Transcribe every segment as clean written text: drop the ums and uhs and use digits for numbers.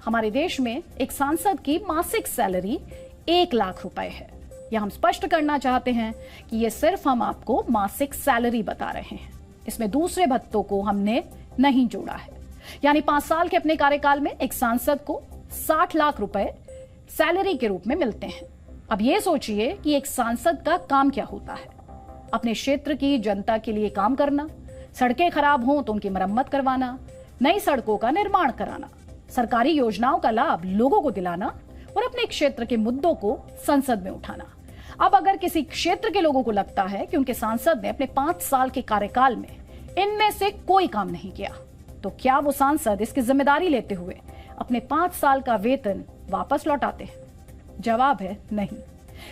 हमारे देश में एक सांसद की मासिक सैलरी 1 लाख रुपए है। यह हम स्पष्ट करना चाहते हैं कि ये सिर्फ हम आपको मासिक सैलरी बता रहे हैं, इसमें दूसरे भत्तों को हमने नहीं जोड़ा है। यानी 5 साल के अपने कार्यकाल में एक सांसद को 60 लाख रुपए सैलरी के रूप में मिलते हैं। अब ये सोचिए कि एक सांसद का काम क्या होता है। अपने क्षेत्र की जनता के लिए काम करना, सड़कें खराब हों तो उनकी मरम्मत करवाना, नई सड़कों का निर्माण कराना, सरकारी योजनाओं का लाभ लोगों को दिलाना और अपने क्षेत्र के मुद्दों को संसद में उठाना। अब अगर किसी क्षेत्र के लोगों को लगता है कि उनके सांसद ने अपने 5 साल के कार्यकाल में इनमें से कोई काम नहीं किया, तो क्या वो सांसद इसकी जिम्मेदारी लेते हुए अपने 5 साल का वेतन वापस लौटाते हैं? जवाब है नहीं।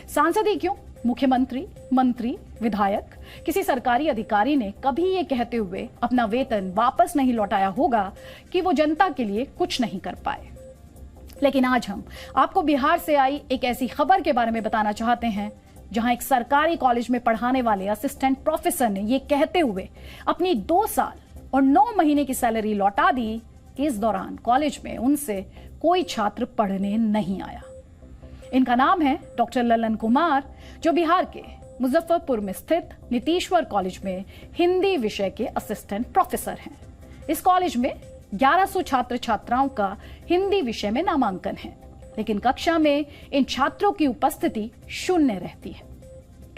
सांसद ही क्यों, मुख्यमंत्री, मंत्री, विधायक, किसी सरकारी अधिकारी ने कभी ये कहते हुए अपना वेतन वापस नहीं लौटाया होगा कि वो जनता के लिए कुछ नहीं कर पाए। लेकिन आज हम आपको बिहार से आई एक ऐसी खबर के बारे में बताना चाहते हैं जहां एक सरकारी कॉलेज में पढ़ाने वाले असिस्टेंट प्रोफेसर ने ये कहते हुए अपनी 2 साल और 9 महीने की सैलरी लौटा दी कि इस दौरान कॉलेज में उनसे कोई छात्र पढ़ने नहीं आया। इनका नाम है डॉक्टर ललन कुमार, जो बिहार के मुजफ्फरपुर में स्थित नीतीश्वर कॉलेज में हिंदी विषय के असिस्टेंट प्रोफेसर हैं। इस कॉलेज में 1100 छात्र छात्राओं का हिंदी विषय में नामांकन है, लेकिन कक्षा में इन छात्रों की उपस्थिति 0 रहती है।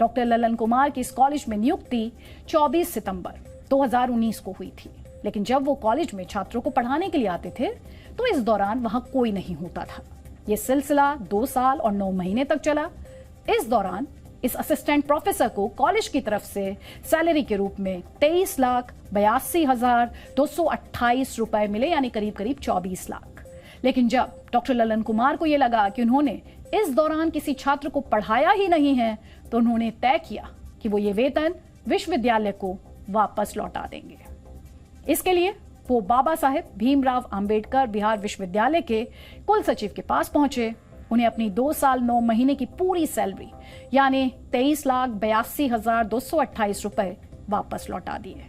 डॉक्टर ललन कुमार की इस कॉलेज में नियुक्ति 24 सितंबर 2019 को हुई थी, लेकिन जब वो कॉलेज में छात्रों को पढ़ाने के लिए आते थे तो इस दौरान वहां कोई नहीं होता था। ये सिलसिला 2 साल और 9 महीने तक चला। इस दौरान इस असिस्टेंट प्रोफेसर को कॉलेज की तरफ से सैलरी के रूप में 23,82,228 रुपए मिले, यानी करीब करीब 24 लाख। लेकिन जब डॉक्टर ललन कुमार को यह लगा कि उन्होंने इस दौरान किसी छात्र को पढ़ाया ही नहीं है, तो उन्होंने तय किया कि वो ये वेतन विश्वविद्यालय को वापस लौटा देंगे। इसके लिए वो बाबा साहेब भीमराव अंबेडकर बिहार विश्वविद्यालय के कुल सचिव के पास पहुंचे। उन्हें अपनी 2 साल 9 महीने की पूरी सैलरी यानी 23,82,228 रुपए वापस लौटा दिए।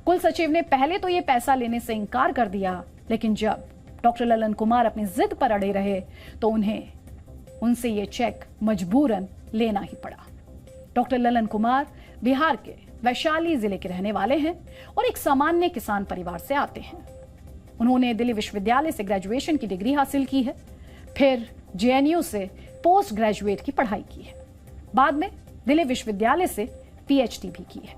कुल सचिव ने पहले तो ये पैसा लेने से इनकार कर दिया, लेकिन जब डॉक्टर ललन कुमार अपनी जिद पर अड़े रहे तो उन्हें उनसे ये चेक मजबूरन लेना ही पड़ा। डॉक्टर ललन कुमार बिहार के वैशाली जिले के रहने वाले हैं और एक सामान्य किसान परिवार से आते हैं। उन्होंने दिल्ली विश्वविद्यालय से ग्रेजुएशन की डिग्री हासिल की है, फिर जेएनयू से पोस्ट ग्रेजुएट की पढ़ाई की है, बाद में दिल्ली विश्वविद्यालय से पीएचडी भी की है।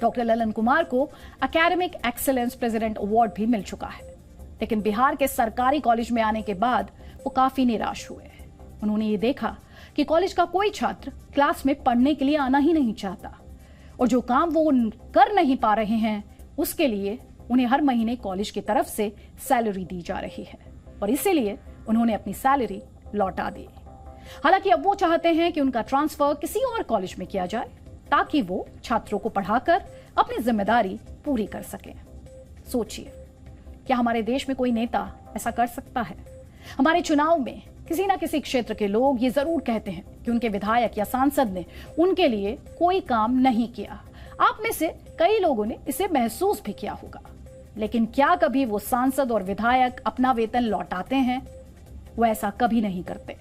डॉक्टर ललन कुमार को एकेडमिक एक्सीलेंस प्रेसिडेंट अवार्ड भी मिल चुका है, लेकिन बिहार के सरकारी कॉलेज में आने के बाद वो काफी निराश हुए। उन्होंने ये देखा कि कॉलेज का कोई छात्र क्लास में पढ़ने के लिए आना ही नहीं चाहता और जो काम वो कर नहीं पा रहे हैं उसके लिए उन्हें हर महीने कॉलेज की तरफ से सैलरी दी जा रही है और इसीलिए उन्होंने अपनी सैलरी लौटा दी। हालांकि अब वो चाहते हैं कि उनका ट्रांसफर किसी और कॉलेज में किया जाए ताकि वो छात्रों को पढ़ाकर अपनी जिम्मेदारी पूरी कर सकें। सोचिए, क्या हमारे देश में कोई नेता ऐसा कर सकता है? हमारे चुनाव में किसी ना किसी क्षेत्र के लोग ये जरूर कहते हैं कि उनके विधायक या सांसद ने उनके लिए कोई काम नहीं किया। आप में से कई लोगों ने इसे महसूस भी किया होगा, लेकिन क्या कभी वो सांसद और विधायक अपना वेतन लौटाते हैं? वो ऐसा कभी नहीं करते।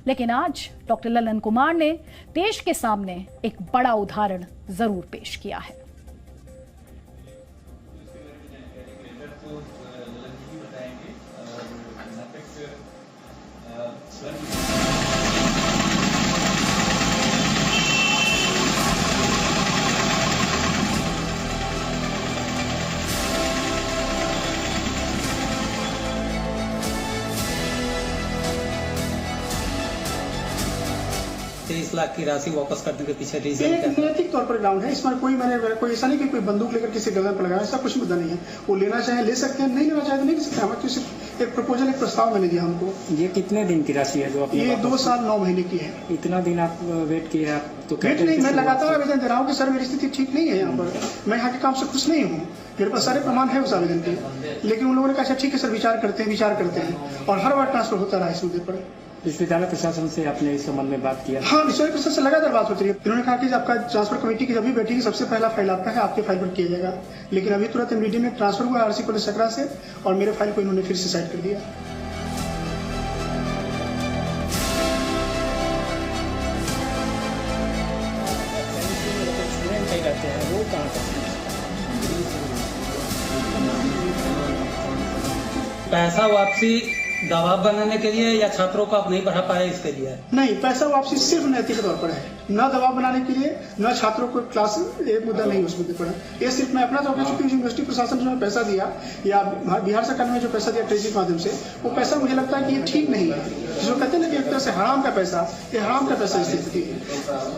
लेकिन आज डॉक्टर ललन कुमार ने देश के सामने एक बड़ा उदाहरण जरूर पेश किया है। लाख की राशि वापस करने के पीछे रीजन क्या है? नैतिक तौर पर ग्राउंड है। इसमें कोई कोई ऐसा नहीं कि कोई बंदूक लेकर किसी गर्दन पर लगाया, ऐसा कुछ मुद्दा नहीं है। वो लेना चाहे ले सकते हैं, नहीं लेना चाहे तो नहीं ले सकते। हमें तो सिर्फ एक प्रपोजल, एक प्रस्ताव मैंने दिया हमको। ये कितने दिन की राशि है जो आप? ये 2 साल 9 महीने की है। इतना दिन आप वेट किए? आप तो वेट नहीं, मैं लगातार आवेदन दे रहा हूँ कि सर मेरी स्थिति ठीक नहीं है, यहाँ पर मैं यहाँ के काम से खुश नहीं हूँ, मेरे पास सारे प्रमाण है उस आवेदन के। लेकिन उन लोगों ने कहा ठीक है सर, विचार करते हैं और हर बार ट्रांसफर होता रहा इस मुद्दे पर। विश्वविद्यालय प्रशासन से आपने इस संबंध में बात किया? हाँ, विश्वविद्यालय प्रशासन से लगातार बात होती है। इन्होंने कहा कि आपका ट्रांसफर कमेटी की जब भी बैठेगी सबसे पहला फाइल आपका है, आपके फाइल पर किया जाएगा। लेकिन अभी तुरंत एमडीडी में ट्रांसफर हुआ आरसी कॉलेज सकरा से और मेरे फाइल को इन्होंने फिर से साइड कर दिया। करते हैं वो कहाँ करते हैं? पैसा वापसी दबाव बनाने के लिए या छात्रों को आप नहीं पढ़ा पाए इसके लिए? नहीं, पैसा वापसी सिर्फ नैतिक तौर पर है, न दबाव बनाने के लिए, न छात्रों को क्लास एक मुद्दा नहीं उस मुद्दे पर है। ये सिर्फ मैं अपना तौर पर, चूंकि यूनिवर्सिटी प्रशासन ने पैसा दिया या बिहार सरकार ने जो पैसा दिया ट्रेजरी के माध्यम से, वो पैसा मुझे लगता है कि ये ठीक नहीं है। जो कहते हैं ना कि एक तरह से हराम का पैसा, ये हराम का पैसा स्थिति है।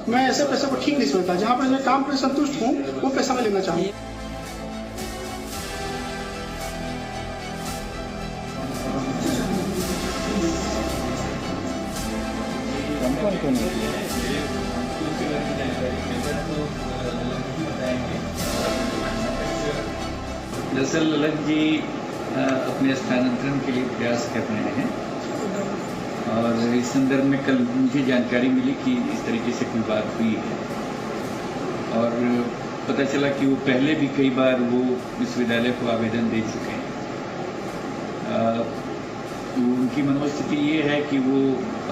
मैं ऐसे पैसे को ठीक नहीं समझता। जहाँ पर मैं काम कर संतुष्ट हूँ वो पैसा मैं लेना चाहूँगा। दरअसल ललित जी अपने स्थानांतरण के लिए प्रयास कर रहे हैं और इस संदर्भ में कल मुझे जानकारी मिली कि इस तरीके से कोई बात हुई है और पता चला कि वो पहले भी कई बार वो विश्वविद्यालय को आवेदन दे चुके हैं। तो उनकी मनोस्थिति ये है कि वो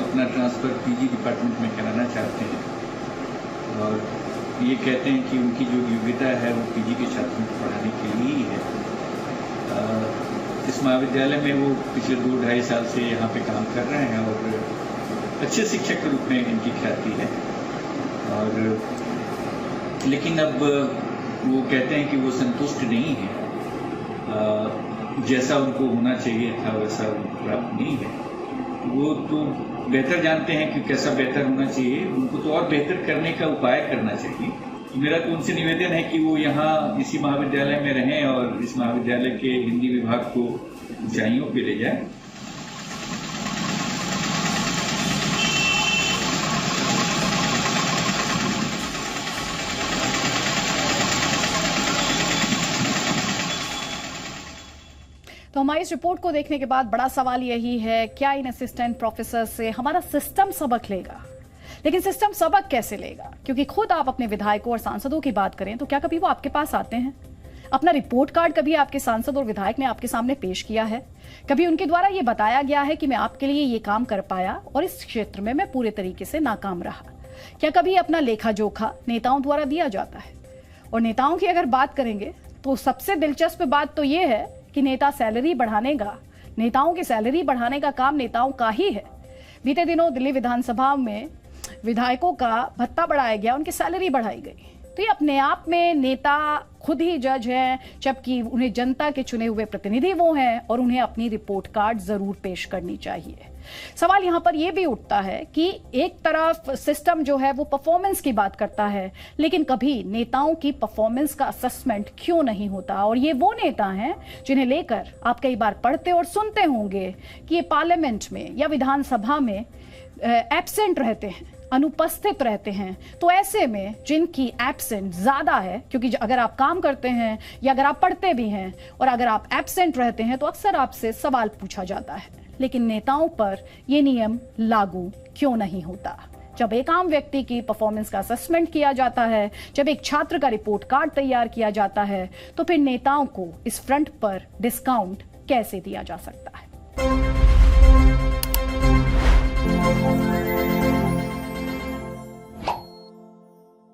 अपना ट्रांसफ़र पीजी डिपार्टमेंट में कराना चाहते हैं और ये कहते हैं कि उनकी जो योग्यता है वो पीजी के छात्रों को पढ़ाने के लिए ही है। इस महाविद्यालय में वो पिछले 2-2.5 साल से यहाँ पे काम कर रहे हैं और अच्छे शिक्षक के रूप में इनकी ख्याति है और लेकिन अब वो कहते हैं कि वो संतुष्ट नहीं है, जैसा उनको होना चाहिए था वैसा प्राप्त नहीं है। वो तो बेहतर जानते हैं कि कैसा बेहतर होना चाहिए, उनको तो और बेहतर करने का उपाय करना चाहिए। मेरा तो उनसे निवेदन है कि वो यहाँ इसी महाविद्यालय में रहें और इस महाविद्यालय के हिंदी विभाग को ऊंचाइयों पे ले जाए। तो हमारी इस रिपोर्ट को देखने के बाद बड़ा सवाल यही है, क्या इन असिस्टेंट प्रोफेसर से हमारा सिस्टम सबक लेगा? लेकिन सिस्टम सबक कैसे लेगा? क्योंकि खुद आप अपने विधायकों और सांसदों की बात करें तो क्या कभी वो आपके पास आते हैं? अपना रिपोर्ट कार्ड कभी आपके सांसद और विधायक ने आपके सामने पेश किया है? कभी उनके द्वारा ये बताया गया है कि मैं आपके लिए ये काम कर पाया और इस क्षेत्र में मैं पूरे तरीके से नाकाम रहा? क्या कभी अपना लेखा जोखा नेताओं द्वारा दिया जाता है? और नेताओं की अगर बात करेंगे तो सबसे दिलचस्प बात तो ये है कि नेताओं की सैलरी बढ़ाने का काम नेताओं का ही है। बीते दिनों दिल्ली विधानसभा में विधायकों का भत्ता बढ़ाया गया, उनकी सैलरी बढ़ाई गई। तो ये अपने आप में नेता खुद ही जज हैं, जबकि उन्हें जनता के चुने हुए प्रतिनिधि वो हैं और उन्हें अपनी रिपोर्ट कार्ड जरूर पेश करनी चाहिए। सवाल यहां पर यह भी उठता है कि एक तरफ सिस्टम जो है वो परफॉर्मेंस की बात करता है, लेकिन कभी नेताओं की परफॉर्मेंस का असेसमेंट क्यों नहीं होता? और ये वो नेता हैं जिन्हें लेकर आप कई बार पढ़ते और सुनते होंगे कि ये पार्लियामेंट में या विधानसभा में एब्सेंट रहते हैं, अनुपस्थित रहते हैं। तो ऐसे में जिनकी एब्सेंट ज्यादा है, क्योंकि अगर आप काम करते हैं या अगर आप पढ़ते भी हैं और अगर आप एब्सेंट रहते हैं तो अक्सर आपसे सवाल पूछा जाता है। लेकिन नेताओं पर यह नियम लागू क्यों नहीं होता? जब एक आम व्यक्ति की परफॉर्मेंस का असेसमेंट किया जाता है, जब एक छात्र का रिपोर्ट कार्ड तैयार किया जाता है, तो फिर नेताओं को इस फ्रंट पर डिस्काउंट कैसे दिया जा सकता है?